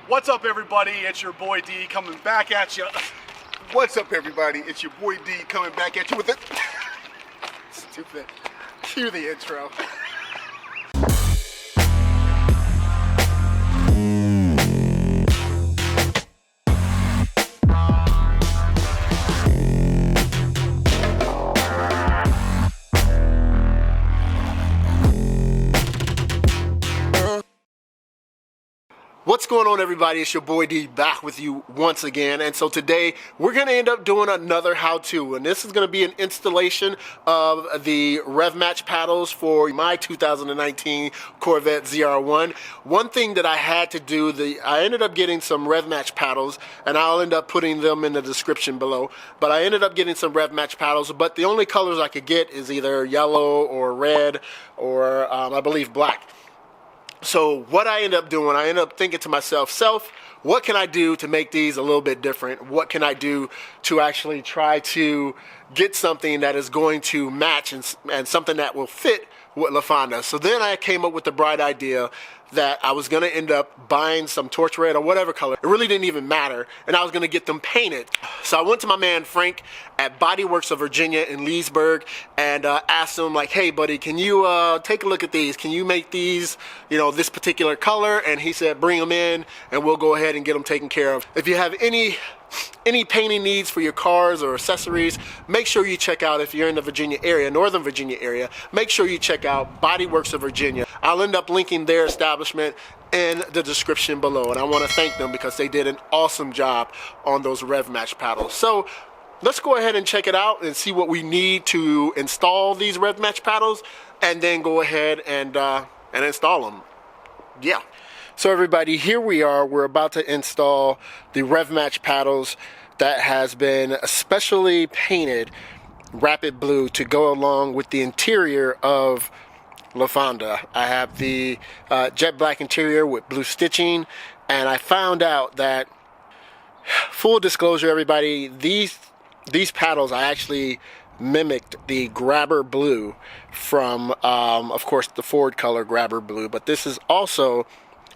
What's up, everybody? It's your boy D coming back at you. What's up, everybody? It's your boy D coming back at you with it. Stupid. Cue the intro. What's going on, everybody? It's your boy D back with you once again, and so today we're going to end up doing another how-to, and this is going to be an installation of the rev match paddles for my 2019 Corvette ZR1. One thing that I had to do, I ended up getting some rev match paddles, and I'll end up putting them in the description below, but I ended up getting some rev match paddles, but the only colors I could get is either yellow or red or I believe black. So what I end up doing, I end up thinking to myself, what can I do to make these a little bit different? What can I do to actually try to get something that is going to match and something that will fit with LaFonda? So then I came up with the bright idea that I was going to end up buying some torch red or whatever color. It really didn't even matter, and I was going to get them painted. So I went to my man Frank at Body Works of Virginia in Leesburg and asked him, like, hey buddy, can you take a look at these? Can you make these, you know, this particular color? And he said, bring them in and we'll go ahead and get them taken care of. If you have any painting needs for your cars or accessories, make sure you check out, if you're in the Virginia area, Northern Virginia area, make sure you check out Body Works of Virginia. I'll end up linking their establishment in the description below, and I want to thank them because they did an awesome job on those rev match paddles. So let's go ahead and check it out and see what we need to install these rev match paddles, and then go ahead and install them. Yeah. So everybody, here we are. We're about to install the rev match paddles that has been specially painted rapid blue to go along with the interior of LaFonda. I have the jet black interior with blue stitching, and I found out that, full disclosure everybody, these paddles, I actually mimicked the grabber blue from of course the Ford color grabber blue, but this is also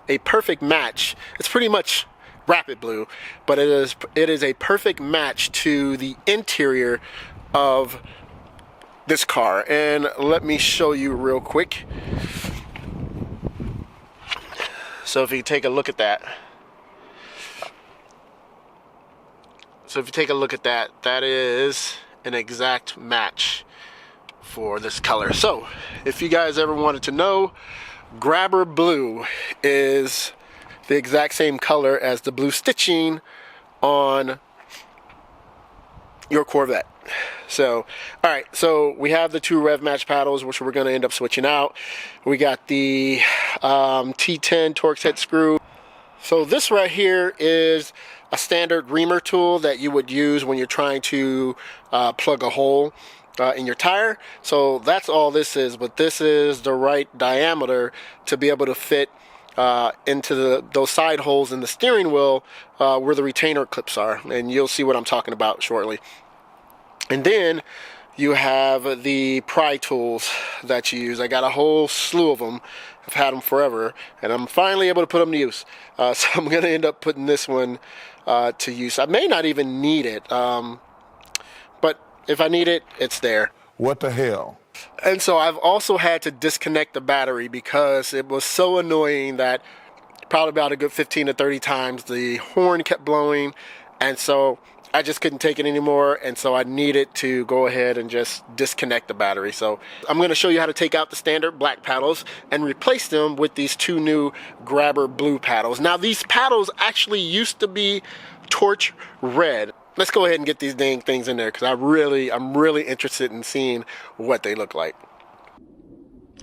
a perfect match. It's pretty much rapid blue, but it is a perfect match to the interior of this car. And let me show you real quick. So if you take a look at that, that is an exact match for this color. So if you guys ever wanted to know, grabber blue is the exact same color as the blue stitching on your Corvette. So, all right, so we have the two rev match paddles, which we're going to end up switching out. We got the T10 Torx head screw. So this right here is a standard reamer tool that you would use when you're trying to plug a hole in your tire. So that's all this is, but this is the right diameter to be able to fit into those side holes in the steering wheel where the retainer clips are, and you'll see what I'm talking about shortly. And then you have the pry tools that you use. I got a whole slew of them. I've had them forever, and I'm finally able to put them to use. So I'm going to end up putting this one to use. I may not even need it, but if I need it, it's there. What the hell? And so I've also had to disconnect the battery because it was so annoying that probably about a good 15 to 30 times the horn kept blowing, and so I just couldn't take it anymore, and so I needed to go ahead and just disconnect the battery. So I'm going to show you how to take out the standard black paddles and replace them with these two new grabber blue paddles. Now these paddles actually used to be torch red. Let's go ahead and get these dang things in there because I'm really interested in seeing what they look like.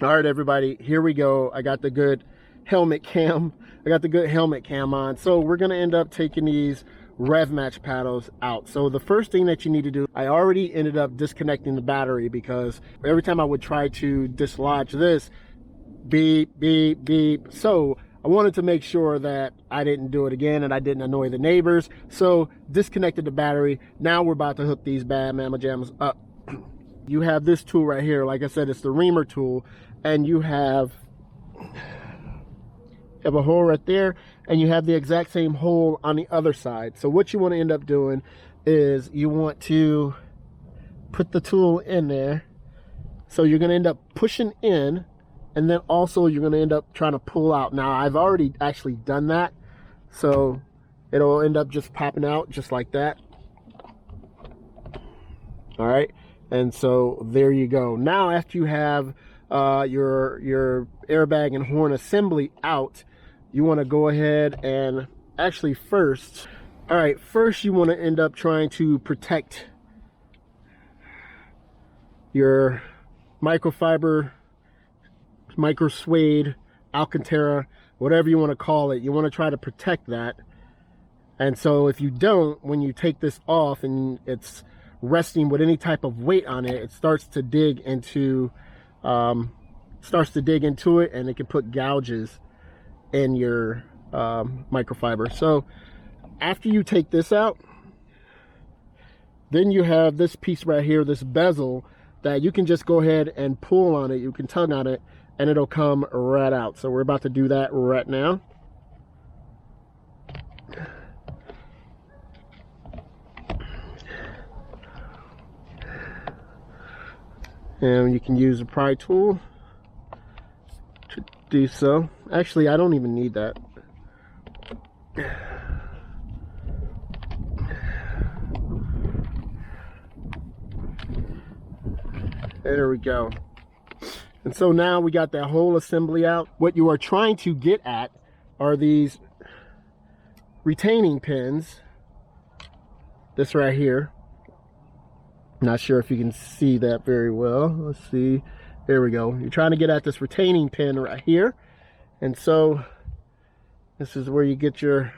All right, everybody, here we go. I got the good helmet cam. On. So we're gonna end up taking these rev match paddles out. So the first thing that you need to do, I already ended up disconnecting the battery because every time I would try to dislodge this, beep, beep, beep. So I wanted to make sure that I didn't do it again and I didn't annoy the neighbors. So disconnected the battery. Now we're about to hook these bad mamma jammas up. You have this tool right here. Like I said, it's the reamer tool, and you have a hole right there, and you have the exact same hole on the other side. So what you want to end up doing is you want to put the tool in there. So you're going to end up pushing in, and then also you're going to end up trying to pull out. Now I've already actually done that, so it'll end up just popping out just like that. All right, and so there you go. Now after you have your airbag and horn assembly out, you want to go ahead and actually first you want to end up trying to protect your microfiber, micro suede, Alcantara, whatever you want to call it. You want to try to protect that. And so if you don't, when you take this off and it's resting with any type of weight on it, it starts to dig into it, and it can put gouges in your microfiber. So after you take this out, then you have this piece right here, this bezel, that you can just go ahead and pull on it. You can tug on it and it'll come right out. So we're about to do that right now. And you can use a pry tool to do so. Actually, I don't even need that. There we go. And so now we got that whole assembly out. What you are trying to get at are these retaining pins. This right here. Not sure if you can see that very well. Let's see. There we go. You're trying to get at this retaining pin right here. And so this is where you get your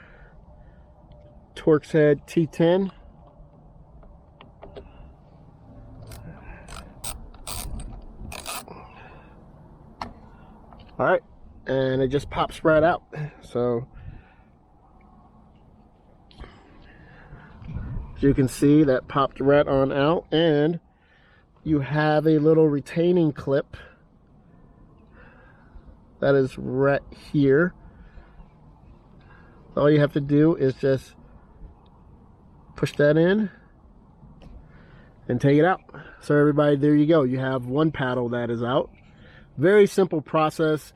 Torx head T10. All right, and it just pops right out. So as you can see, that popped right on out, and you have a little retaining clip that is right here. All you have to do is just push that in and take it out. So everybody, there you go. You have one paddle that is out. Very simple process.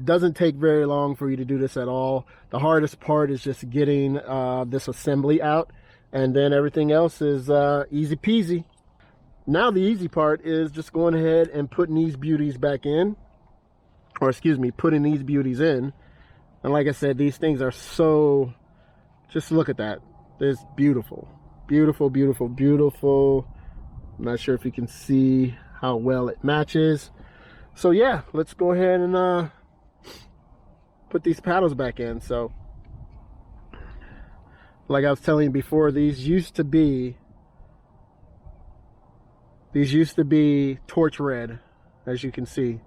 Doesn't take very long for you to do this at all. The hardest part is just getting this assembly out, and then everything else is easy peasy. Now the easy part is just going ahead and putting these beauties back in, or excuse me, putting these beauties in. And like I said, these things are so, just look at that. It's beautiful, beautiful, beautiful, beautiful. I'm not sure if you can see how well it matches. So yeah, let's go ahead and put these paddles back in. So like I was telling you before, these used to be torch red, as you can see,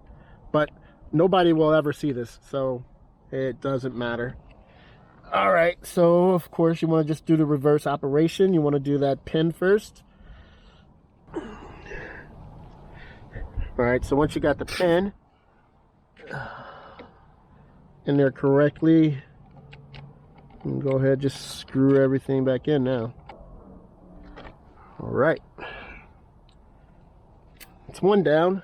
but nobody will ever see this, so it doesn't matter. All right, so of course you want to just do the reverse operation. You want to do that pin first. All right, so once you got the pin in there correctly, you can go ahead and just screw everything back in now. All right, it's one down.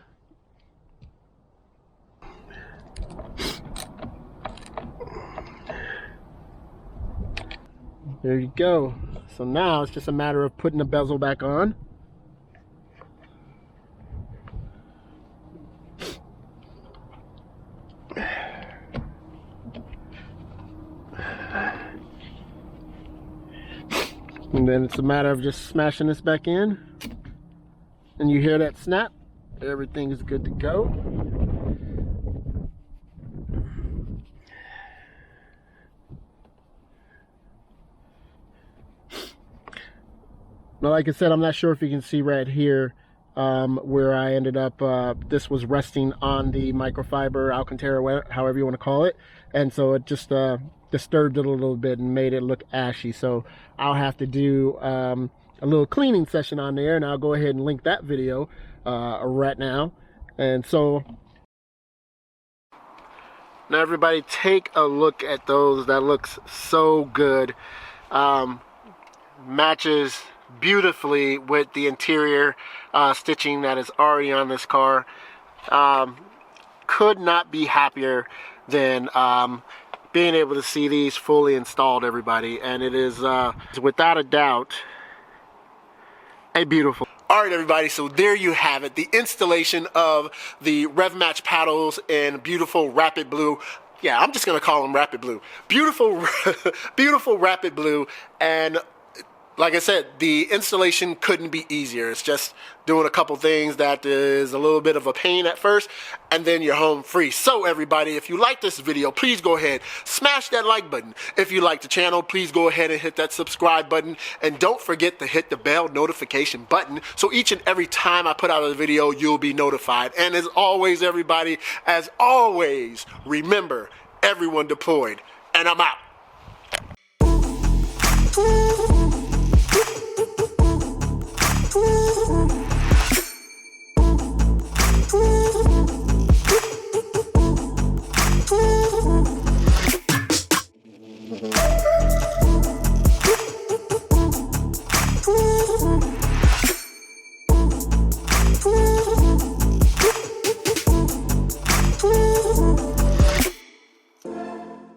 There you go. So now it's just a matter of putting the bezel back on. And then it's a matter of just smashing this back in. And you hear that snap, everything is good to go. Now, like I said, I'm not sure if you can see right here where I ended up, this was resting on the microfiber, Alcantara, however you want to call it. And so it just disturbed it a little bit and made it look ashy. So I'll have to do a little cleaning session on there, and I'll go ahead and link that video right now. And so Now everybody take a look at those. That looks so good. Matches beautifully with the interior stitching that is already on this car. Could not be happier than being able to see these fully installed, everybody. And it is without a doubt a beautiful. Alright everybody, so there you have it, the installation of the RevMatch paddles in beautiful rapid blue. Yeah, I'm just gonna call them rapid blue. Beautiful beautiful rapid blue. And like I said, the installation couldn't be easier. It's just doing a couple things that is a little bit of a pain at first, and then you're home free. So everybody, if you like this video, please go ahead, smash that like button. If you like the channel, please go ahead and hit that subscribe button. And don't forget to hit the bell notification button, so each and every time I put out a video, you'll be notified. And as always, everybody, as always, remember, everyone deployed. And I'm out.